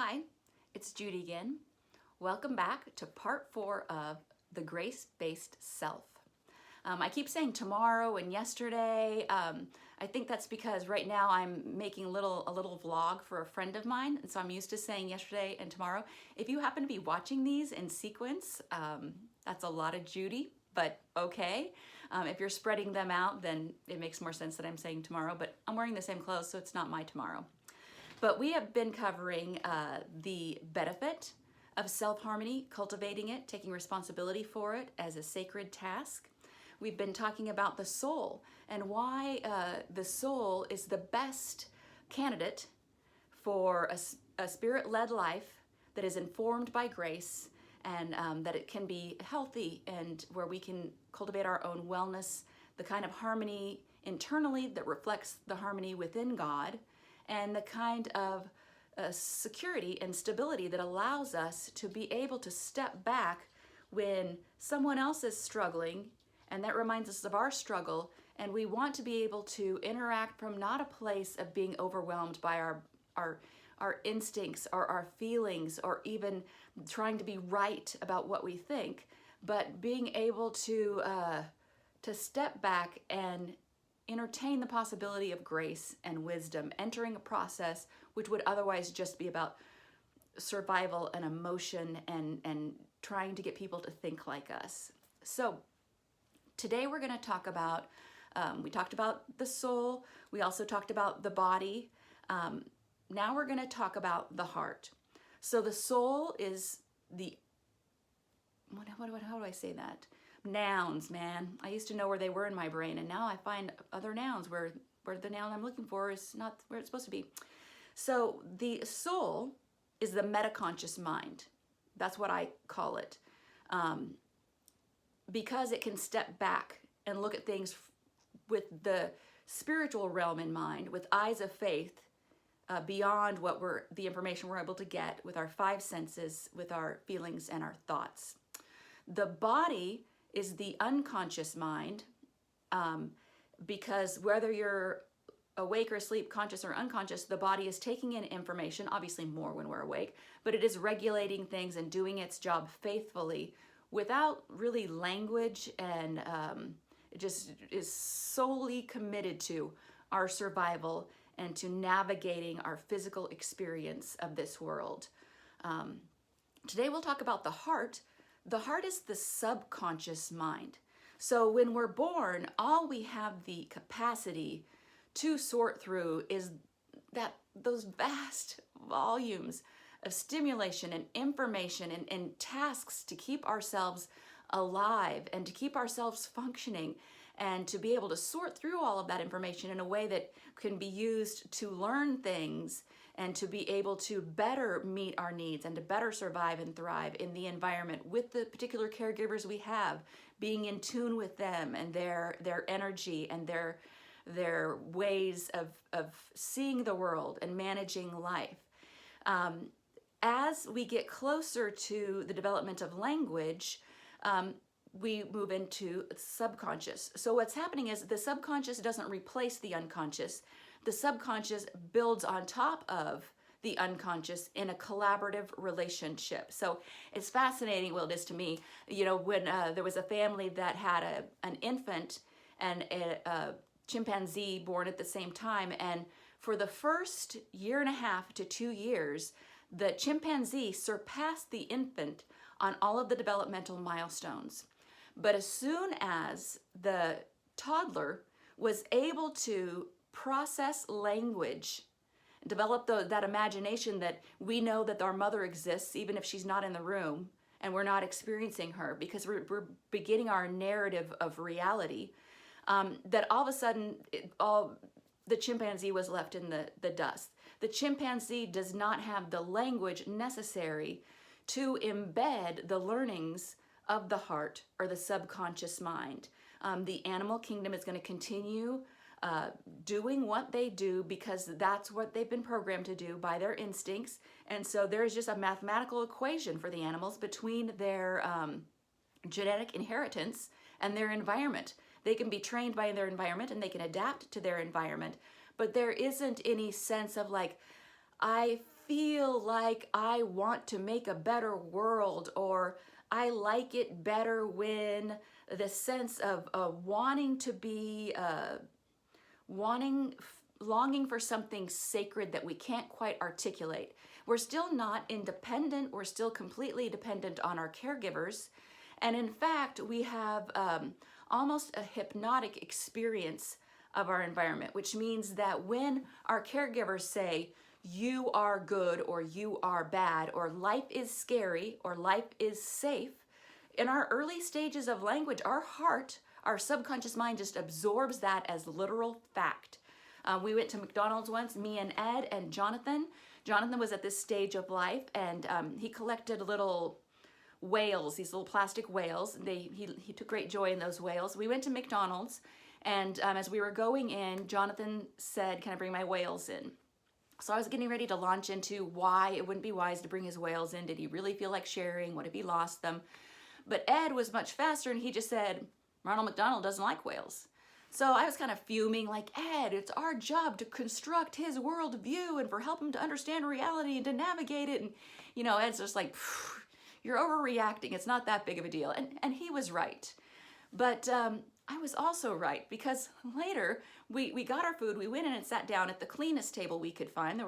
Hi, it's Judy again. Welcome back to part 4 of the grace-based self. I keep saying tomorrow and yesterday. I think that's because right now I'm making a little vlog for a friend of mine, and so I'm used to saying yesterday and tomorrow. If you happen to be watching these in sequence, that's a lot of Judy, but okay. If you're spreading them out, then it makes more sense that I'm saying tomorrow, but I'm wearing the same clothes, so it's not my tomorrow. But we have been covering the benefit of self-harmony, cultivating it, taking responsibility for it as a sacred task. We've been talking about the soul and why the soul is the best candidate for a spirit-led life that is informed by grace, and that it can be healthy and where we can cultivate our own wellness, the kind of harmony internally that reflects the harmony within God, and the kind of security and stability that allows us to be able to step back when someone else is struggling, and that reminds us of our struggle, and we want to be able to interact from not a place of being overwhelmed by our instincts or our feelings or even trying to be right about what we think, but being able to step back and entertain the possibility of grace and wisdom, entering a process which would otherwise just be about survival and emotion and trying to get people to think like us. So today we're going to talk about, we talked about the soul, we also talked about the body. Now we're going to talk about the heart. So the soul is the, how do I say that? Nouns, man. I used to know where they were in my brain, and now I find other nouns where the noun I'm looking for is not where it's supposed to be. So the soul is the metaconscious mind. That's what I call it. Because it can step back and look at things with the spiritual realm in mind, with eyes of faith, beyond the information we're able to get with our five senses, with our feelings and our thoughts. The body is the unconscious mind, because whether you're awake or asleep, conscious or unconscious, the body is taking in information, obviously more when we're awake, but it is regulating things and doing its job faithfully without really language, and it just is solely committed to our survival and to navigating our physical experience of this world. Today we'll talk about the heart. The heart is the subconscious mind. So when we're born, all we have the capacity to sort through is those vast volumes of stimulation and information and tasks to keep ourselves alive and to keep ourselves functioning, and to be able to sort through all of that information in a way that can be used to learn things and to be able to better meet our needs and to better survive and thrive in the environment with the particular caregivers we have, being in tune with them and their energy and their ways of seeing the world and managing life. As we get closer to the development of language, we move into subconscious. So what's happening is the subconscious doesn't replace the unconscious. The subconscious builds on top of the unconscious in a collaborative relationship. So it's fascinating, well, it is to me, you know, when there was a family that had an infant and a chimpanzee born at the same time, and for the first 1.5 to 2 years, the chimpanzee surpassed the infant on all of the developmental milestones. But as soon as the toddler was able to process language, develop that imagination that we know that our mother exists even if she's not in the room and we're not experiencing her, because we're beginning our narrative of reality, that all of a sudden the chimpanzee was left in the dust. The chimpanzee does not have the language necessary to embed the learnings of the heart or the subconscious mind. The animal kingdom is going to continue doing what they do because that's what they've been programmed to do by their instincts. And so there's just a mathematical equation for the animals between their genetic inheritance and their environment. They can be trained by their environment and they can adapt to their environment, but there isn't any sense of like, I feel like I want to make a better world, or I like it better when, the sense of wanting to be, longing for something sacred that we can't quite articulate. We're still not independent. We're still completely dependent on our caregivers. And in fact, we have almost a hypnotic experience of our environment, which means that when our caregivers say, you are good or you are bad, or life is scary or life is safe, in our early stages of language, our heart, our subconscious mind just absorbs that as literal fact. We went to McDonald's once, me and Ed and Jonathan. Jonathan was at this stage of life, and he collected little whales, these little plastic whales. He took great joy in those whales. We went to McDonald's, and as we were going in, Jonathan said, can I bring my whales in? So I was getting ready to launch into why it wouldn't be wise to bring his whales in. Did he really feel like sharing? What if he lost them? But Ed was much faster, and he just said, Ronald McDonald doesn't like whales. So I was kind of fuming, like, Ed, it's our job to construct his worldview and for help him to understand reality and to navigate it. And, you know, Ed's just like, you're overreacting. It's not that big of a deal. And he was right. But I was also right, because later we got our food. We went in and sat down at the cleanest table we could find.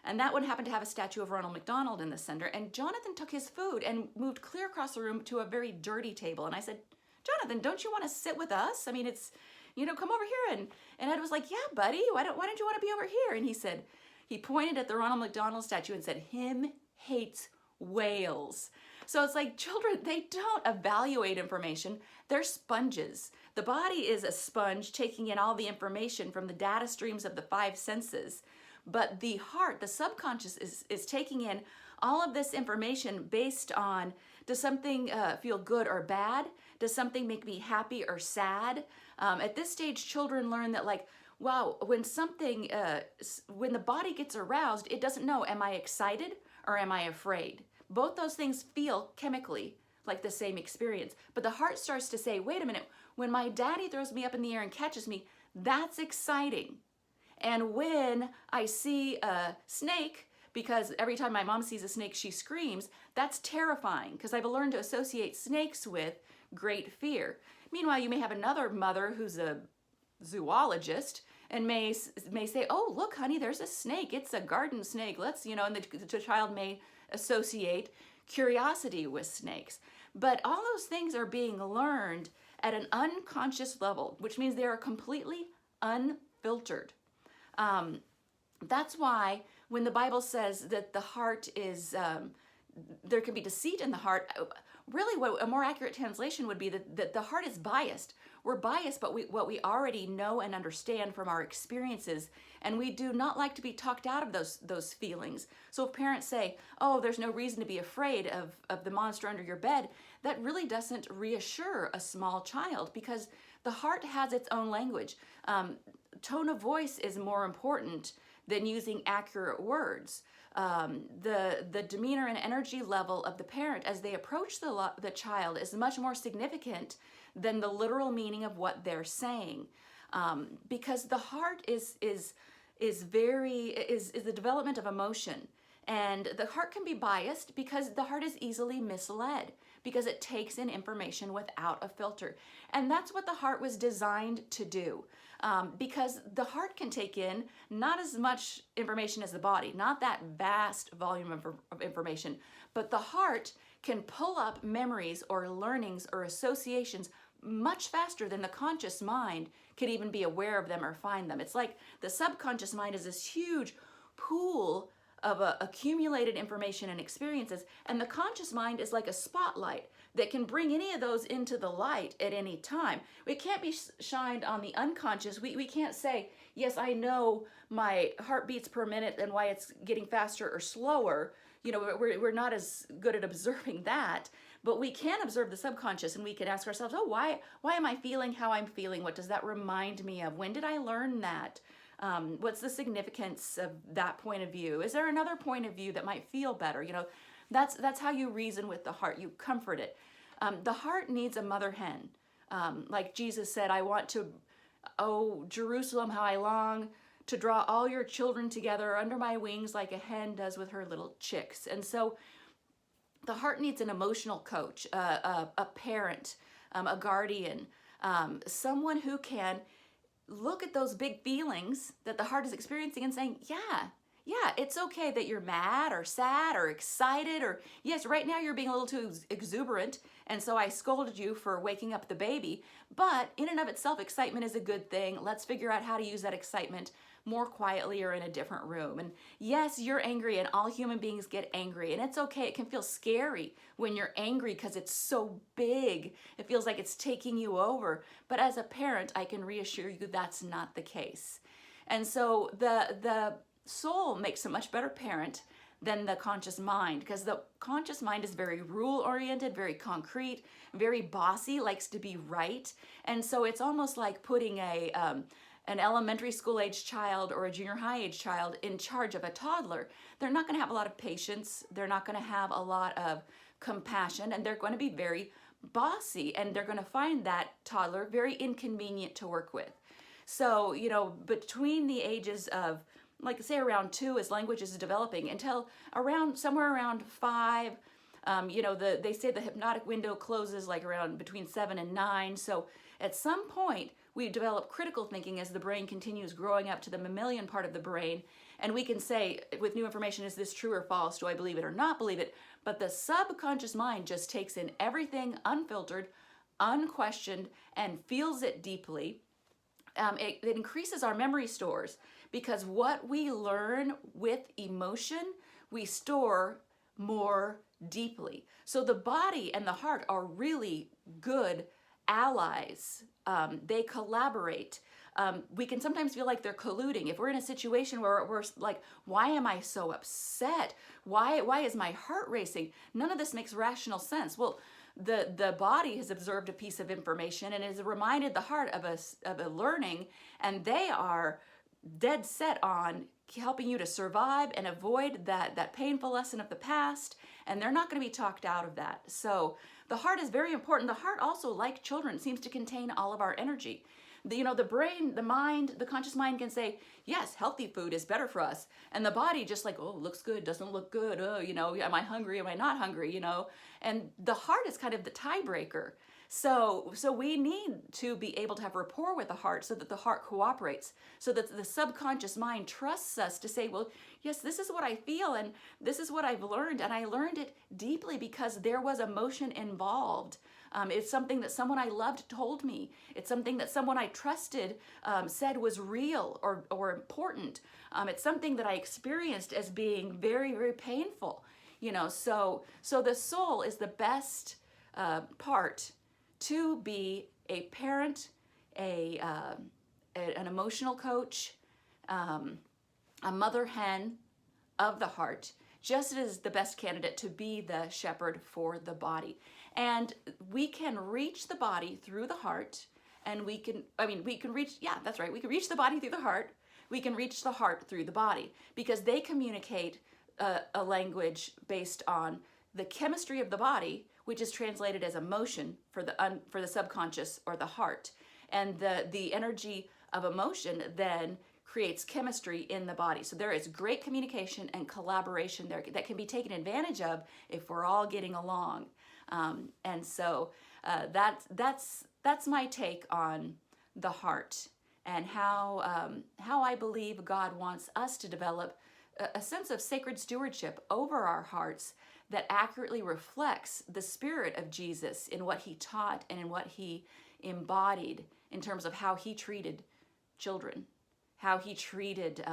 And that one happened to have a statue of Ronald McDonald in the center. And Jonathan took his food and moved clear across the room to a very dirty table. And I said, Jonathan, don't you want to sit with us? I mean, it's, you know, come over here. And Ed was like, yeah, buddy, why don't you want to be over here? And he said, he pointed at the Ronald McDonald statue and said, him hates whales. So it's like children, they don't evaluate information. They're sponges. The body is a sponge taking in all the information from the data streams of the five senses. But the heart, the subconscious, is taking in all of this information based on, does something feel good or bad? Does something make me happy or sad? At this stage, children learn that, like, wow, when the body gets aroused, it doesn't know, am I excited or am I afraid? Both those things feel chemically like the same experience. But the heart starts to say, wait a minute, when my daddy throws me up in the air and catches me, that's exciting. And when I see a snake, because every time my mom sees a snake, she screams, that's terrifying, because I've learned to associate snakes with great fear. Meanwhile, you may have another mother who's a zoologist and may say, oh, look, honey, there's a snake. It's a garden snake. Let's, you know, and the child may associate curiosity with snakes. But all those things are being learned at an unconscious level, which means they are completely unfiltered. That's why when the Bible says that the heart is, there can be deceit in the heart, really what a more accurate translation would be that the heart is biased. We're biased, but what we already know and understand from our experiences, and we do not like to be talked out of those feelings. So if parents say, oh, there's no reason to be afraid of the monster under your bed, that really doesn't reassure a small child, because the heart has its own language. Tone of voice is more important than using accurate words. The demeanor and energy level of the parent as they approach the child is much more significant than the literal meaning of what they're saying, because the heart is the development of emotion, and the heart can be biased because the heart is easily misled because it takes in information without a filter, and that's what the heart was designed to do. Because the heart can take in not as much information as the body, not that vast volume of information, but the heart can pull up memories or learnings or associations much faster than the conscious mind could even be aware of them or find them. It's like the subconscious mind is this huge pool of accumulated information and experiences, and the conscious mind is like a spotlight that can bring any of those into the light at any time. It can't be shined on the unconscious. We can't say, yes, I know my heartbeats per minute and why it's getting faster or slower. You know, we're not as good at observing that, but we can observe the subconscious, and we can ask ourselves, oh, why am I feeling how I'm feeling? What does that remind me of? When did I learn that? What's the significance of that point of view? Is there another point of view that might feel better? You know, that's how you reason with the heart. You comfort it. The heart needs a mother hen. Like Jesus said, I want to, oh, Jerusalem, how I long to draw all your children together under my wings like a hen does with her little chicks. And so the heart needs an emotional coach, a parent, a guardian, someone who can look at those big feelings that the heart is experiencing and saying, yeah, it's okay that you're mad or sad or excited, or yes, right now you're being a little too exuberant, and so I scolded you for waking up the baby. But in and of itself, excitement is a good thing. Let's figure out how to use that excitement more quietly or in a different room. And yes, you're angry, and all human beings get angry, and it's okay. It can feel scary when you're angry because it's so big. It feels like it's taking you over. But as a parent, I can reassure you that's not the case. And so the soul makes a much better parent than the conscious mind, because the conscious mind is very rule-oriented, very concrete, very bossy, likes to be right. And so it's almost like putting an elementary school age child or a junior high age child in charge of a toddler. They're not going to have a lot of patience. They're not going to have a lot of compassion, and they're going to be very bossy, and they're going to find that toddler very inconvenient to work with. So, you know, between the ages of, like say around 2, as language is developing, until somewhere around 5, you know, they say the hypnotic window closes like around between 7 and 9. So at some point we develop critical thinking as the brain continues growing up to the mammalian part of the brain, and we can say with new information, is this true or false? Do I believe it or not believe it? But the subconscious mind just takes in everything unfiltered, unquestioned, and feels it deeply. It increases our memory stores, because what we learn with emotion, we store more deeply. So the body and the heart are really good allies. They collaborate. We can sometimes feel like they're colluding. If we're in a situation where we're like, why am I so upset? Why is my heart racing? None of this makes rational sense. Well, the body has observed a piece of information and has reminded the heart of a learning, and they are dead set on helping you to survive and avoid that painful lesson of the past, and they're not going to be talked out of that. So the heart is very important. The heart also, like children, seems to contain all of our energy. The brain, the mind, the conscious mind can say, yes, healthy food is better for us. And the body just like, oh, looks good, doesn't look good. Oh, you know, am I hungry? Am I not hungry? You know, and the heart is kind of the tiebreaker. So we need to be able to have rapport with the heart so that the heart cooperates, so that the subconscious mind trusts us to say, well, yes, this is what I feel and this is what I've learned. And I learned it deeply because there was emotion involved. It's something that someone I loved told me. It's something that someone I trusted said was real or important. It's something that I experienced as being very, very painful. You know, so the soul is the best part to be a parent, an emotional coach, a mother hen of the heart, just as the best candidate to be the shepherd for the body. And we can reach the body through the heart, and we can reach, yeah, that's right, we can reach the body through the heart, we can reach the heart through the body, because they communicate a language based on the chemistry of the body, which is translated as emotion for the subconscious or the heart. And the energy of emotion then creates chemistry in the body. So there is great communication and collaboration there that can be taken advantage of if we're all getting along. And so that's my take on the heart, and how I believe God wants us to develop a sense of sacred stewardship over our hearts that accurately reflects the spirit of Jesus in what he taught and in what he embodied in terms of how he treated children, how he treated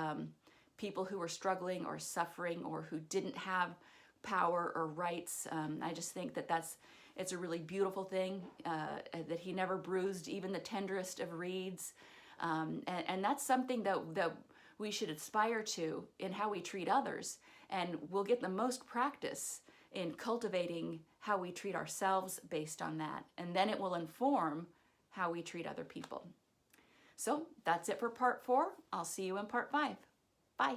people who were struggling or suffering or who didn't have power or rights. I just think it's a really beautiful thing that he never bruised even the tenderest of reeds. And that's something that we should aspire to in how we treat others. And we'll get the most practice in cultivating how we treat ourselves based on that. And then it will inform how we treat other people. So that's it for part 4. I'll see you in part 5. Bye.